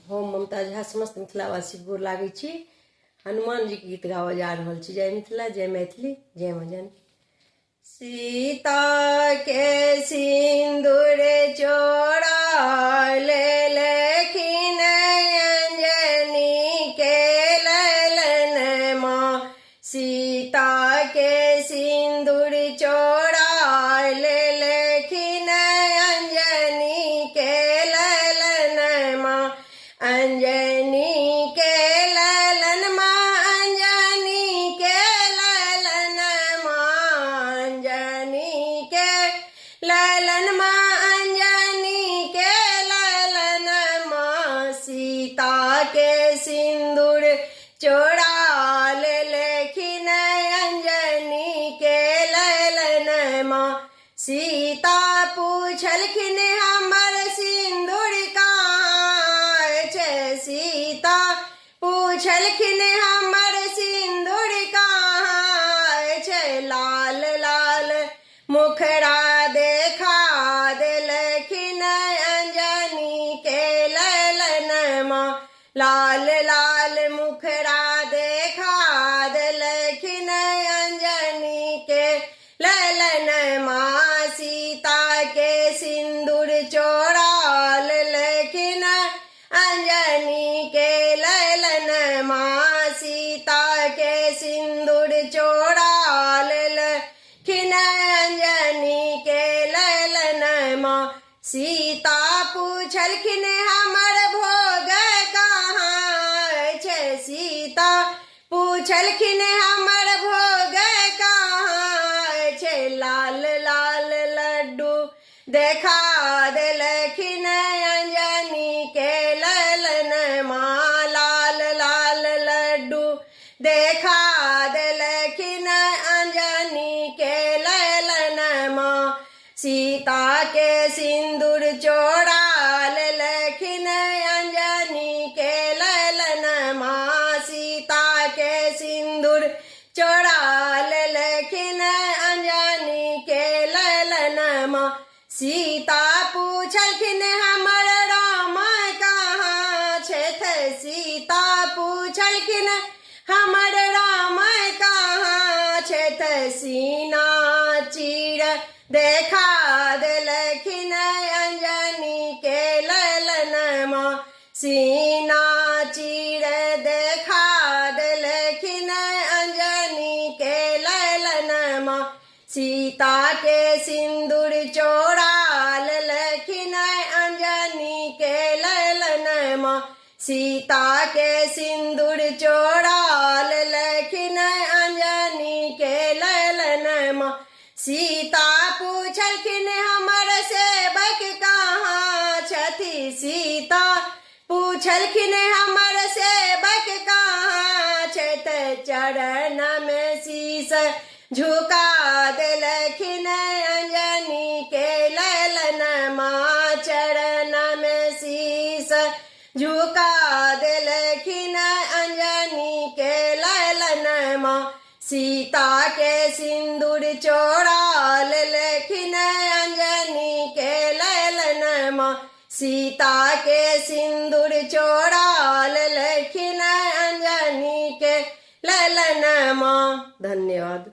हम ममता झा समस्त मिथिलावासी गोर लागै छी। हनुमान जी के गीत गावऽ जा रहल छी। जय मिथिला, जय मैथिली, जय माँ जानकी। सीता के सिंदूर चोरा लेलखिन अंजनी के ललन माँ। सीता के सिंदूर चोरा लेलखिन अंजनी के ललन माँ। अंजनी के ललन माँ, अंजनी के ललन माँ, अंजनी के ललन माँ, अंजनी के ललन माँ। सीता के सिंदूर चोरा लेलखिन अंजनी के ललन माँ। सीता पूछलखिन हमर सिंदूर कहाँ छै। सीता पूछलखिन हमर सिंदूर कहाँ छै। लाल लाल मुखड़ा देखा देलखिन अंजनी के ललन माँ। लाल लाल मुखड़ा देखा देलखिन अंजनी के ललन माँ। सीता के सिंदूर चोरा लेलखिन अंजनी के ललन माँ। सीता के सिंदूर चोरा लेलखिन अंजनी के ललन माँ। सीता पूछलखिन हमर भोग कहाँ छै। सीता पूछलखिन हमर भोग कहाँ छै। लाल लाल लड्डू देखा देलखिन अंजनी के ललन माँ। लाल लाल लड्डू देखा देलखिन अंजनी के ललन माँ। सीता के सिंदूर चोरा लेलखिन अंजनी के ललन माँ। सीता के सिंदूर चोरा लेलखिन अंजनी के ललन माँ। सीता पूछलखिन हमर राम कहाँ छै। सीता पूछलखिन हमर राम कहाँ छै। सीना चीर देखा देलखिन अंजनी के ललन माँ। सीना चीर देखा देलखिन अंजनी के ललन माँ। सीता के सिंदूर चोरा लेलखिन अंजनी के ललन माँ। सीता के सिंदूर चोरा लेलखिन अंजनी के ललन माँ। सीता पूछलखिन हमर सेवक कहाँ छथि। सीता पूछलखिन हमर सेवक कहाँ छै। चरण में शीश झुका देलखिन अंजनी के ललन माँ। चरण में शीश झुका देलखिन अंजनी के ललन माँ। सीता के सिंदूर चोरा लेलखिन अंजनी के ललन माँ। सीता के सिंदूर चोरा लेलखिन अंजनी के ललन माँ। धन्यवाद।